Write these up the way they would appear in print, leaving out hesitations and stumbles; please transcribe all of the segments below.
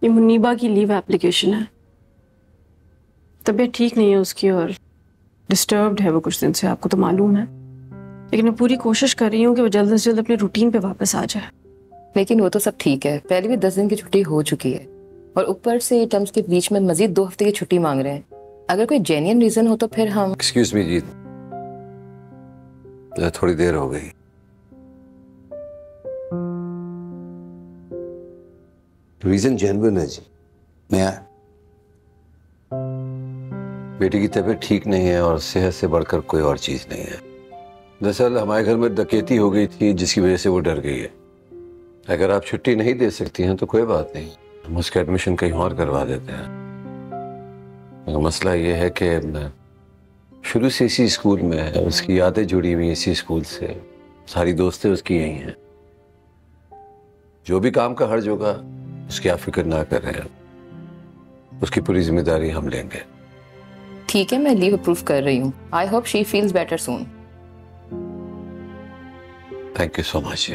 ये मुनीबा की leave application है। तबीयत ठीक नहीं है उसकी और डिस्टर्ब्ड है वो कुछ दिन से, आपको तो मालूम है। लेकिन मैं पूरी कोशिश कर रही हूँ कि वो जल्द से जल्द अपने रूटीन पे वापस आ जाए। लेकिन वो तो सब ठीक है, पहले भी 10 दिन की छुट्टी हो चुकी है और ऊपर से टर्म्स के बीच में मजीद 2 हफ्ते की छुट्टी मांग रहे हैं। अगर कोई जेन्युइन रीजन हो तो फिर हम। एक्सक्यूज मी जी, थोड़ी देर हो गई। रीजन जेन्युइन है जी। मैं बेटी की तबीयत ठीक नहीं है और सेहत से बढ़कर कोई और चीज नहीं है। दरअसल हमारे घर में डकैती हो गई थी जिसकी वजह से वो डर गई है। अगर आप छुट्टी नहीं दे सकती हैं तो कोई बात नहीं, हम उसका एडमिशन कहीं और करवा देते हैं। मगर मसला ये है कि शुरू से इसी स्कूल में है, उसकी यादें जुड़ी हुई इसी स्कूल से, सारी दोस्तें उसकी यही हैं। जो भी काम का हर्ज होगा उसकी आप फिक्र ना कर रहे हैं, उसकी पूरी जिम्मेदारी हम लेंगे। ठीक है, मैं लीव अप्रूव कर रही हूँ। I hope she feels better soon. Thank you so much.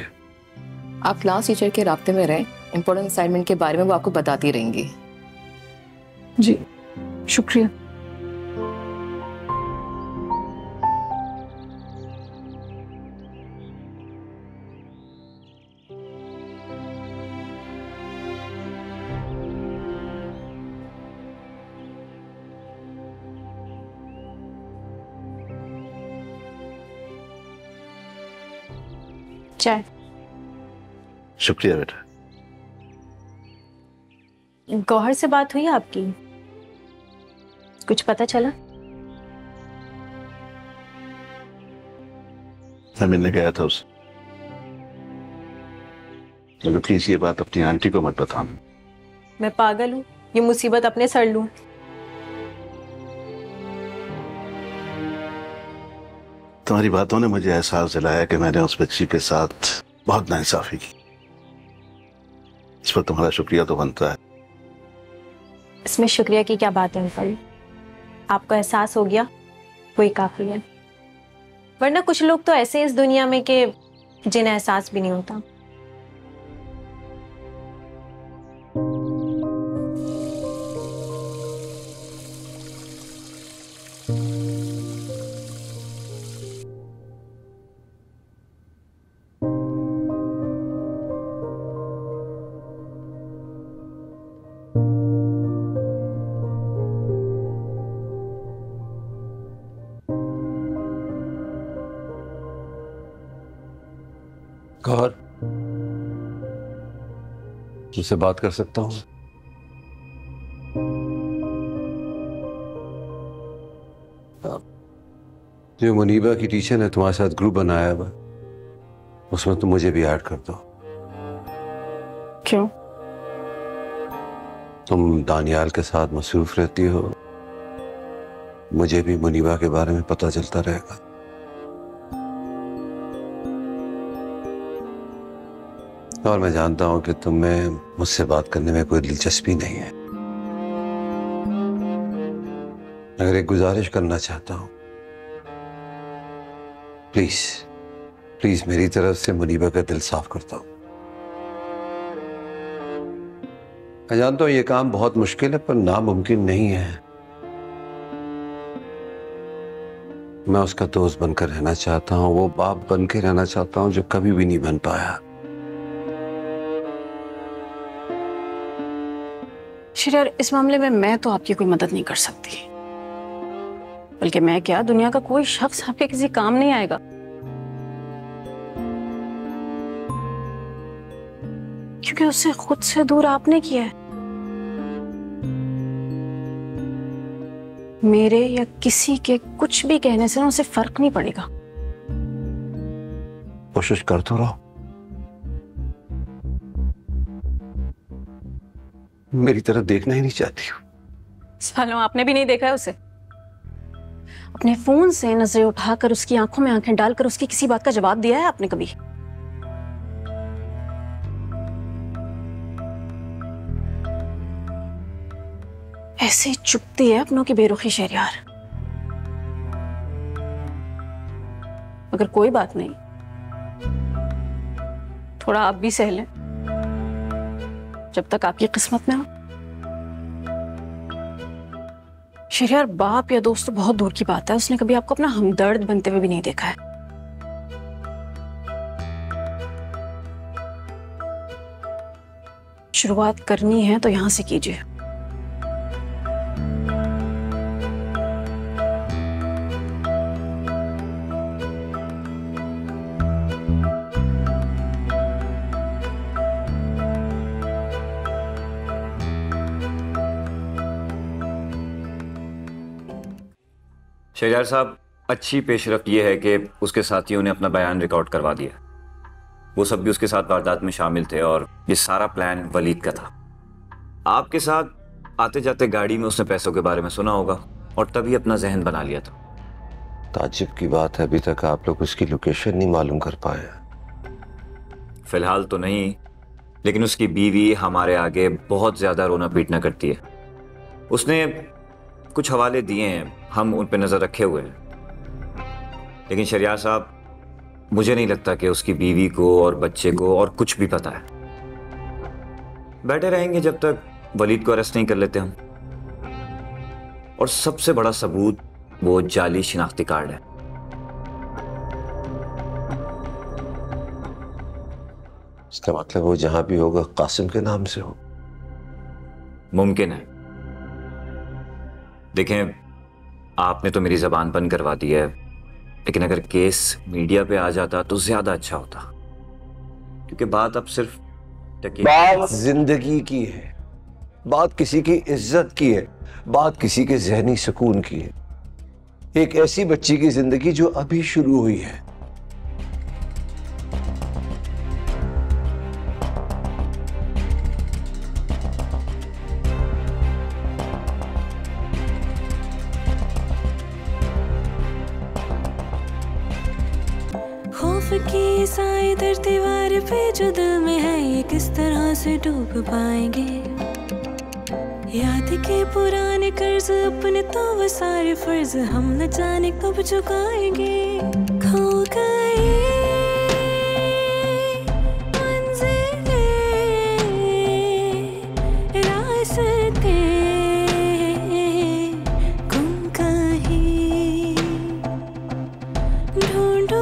आप क्लास टीचर के राब्ते में रहें, इंपॉर्टेंट असाइनमेंट के बारे में वो आपको बताती रहेंगी। जी शुक्रिया। चाय। शुक्रिया बेटा। गौहर से बात हुई आपकी? कुछ पता चला? मैं मिलने गया था उससे, लेकिन प्लीज ये बात अपनी आंटी को मत बताना। मैं पागल हूँ ये मुसीबत अपने सर लूं? तुम्हारी बातों ने मुझे एहसास दिलाया कि मैंने उस बच्ची के साथ बहुत नाइंसाफी की। इस पर तुम्हारा शुक्रिया तो बनता है। इसमें शुक्रिया की क्या बात है अंकल? आपको एहसास हो गया वही काफी है, वरना कुछ लोग तो ऐसे इस दुनिया में कि जिन्हें एहसास भी नहीं होता। गौर, तुझसे बात कर सकता हूँ? जो मुनीबा की टीचर ने तुम्हारे साथ ग्रुप बनाया हुआ, उसमें तुम मुझे भी ऐड कर दो। क्यों? तुम दानियाल के साथ मसरूफ रहती हो, मुझे भी मुनीबा के बारे में पता चलता रहेगा। और मैं जानता हूं कि तुम्हें मुझसे बात करने में कोई दिलचस्पी नहीं है, मगर एक गुजारिश करना चाहता हूं। प्लीज प्लीज मेरी तरफ से मुनीबा का दिल साफ करता हूं। मैं जानता हूं ये काम बहुत मुश्किल है पर नामुमकिन नहीं है। मैं उसका दोस्त बनकर रहना चाहता हूं, वो बाप बन के रहना चाहता हूं जो कभी भी नहीं बन पाया। शिरार, इस मामले में मैं तो आपकी कोई मदद नहीं कर सकती, बल्कि मैं क्या, दुनिया का कोई शख्स आपके किसी काम नहीं आएगा। क्योंकि उससे खुद से दूर आपने किया है। मेरे या किसी के कुछ भी कहने से ना उसे फर्क नहीं पड़ेगा। कोशिश कर तो रहो। मेरी तरफ देखना ही नहीं चाहती हूँ। सालों आपने भी नहीं देखा है उसे। अपने फोन से नजरें उठाकर उसकी आंखों में आंखें डालकर उसकी किसी बात का जवाब दिया है आपने कभी? ऐसे चुपती है अपनों की बेरुखी शहरियार। मगर कोई बात नहीं, थोड़ा आप भी सह लें जब तक आपकी किस्मत में हो। शहरयार, बाप या दोस्त तो बहुत दूर की बात है, उसने कभी आपको अपना हमदर्द बनते हुए भी नहीं देखा है। शुरुआत करनी है तो यहां से कीजिए। शहरयार साहब, अच्छी पेशरफ्त ये है कि उसके साथियों ने अपना बयान रिकॉर्ड करवा दिया। वो सब भी उसके साथ वारदात में शामिल थे और ये सारा प्लान वलीद का था। आपके साथ आते जाते गाड़ी में उसने पैसों के बारे में सुना होगा और तभी अपना जहन बना लिया था। ताज्जुब की बात है, अभी तक आप लोग उसकी लोकेशन नहीं मालूम कर पाए। फिलहाल तो नहीं, लेकिन उसकी बीवी हमारे आगे बहुत ज्यादा रोना पीटना करती है। उसने कुछ हवाले दिए हैं, हम उन पर नजर रखे हुए हैं। लेकिन शहरयार साहब, मुझे नहीं लगता कि उसकी बीवी को और बच्चे को और कुछ भी पता है। बैठे रहेंगे जब तक वलीद को अरेस्ट नहीं कर लेते हम। और सबसे बड़ा सबूत वो जाली शिनाख्ती कार्ड है। इसका मतलब वो जहां भी होगा कासिम के नाम से हो। मुमकिन है। देखें, आपने तो मेरी जबान बंद करवा दी है, लेकिन अगर केस मीडिया पे आ जाता तो ज्यादा अच्छा होता, क्योंकि बात अब सिर्फ बात जिंदगी की है, बात किसी की इज्जत की है, बात किसी के जहनी सुकून की है। एक ऐसी बच्ची की जिंदगी जो अभी शुरू हुई है। खौफ की साए दर दीवार पे जो दिल में है, ये किस तरह से डूब पाएंगे। याद के पुराने कर्ज अपने तो वो सारे फर्ज हम न जाने कब चुकाएंगे। खो गए मंजिलें, रास्ते गुम कहीं, ढूंढो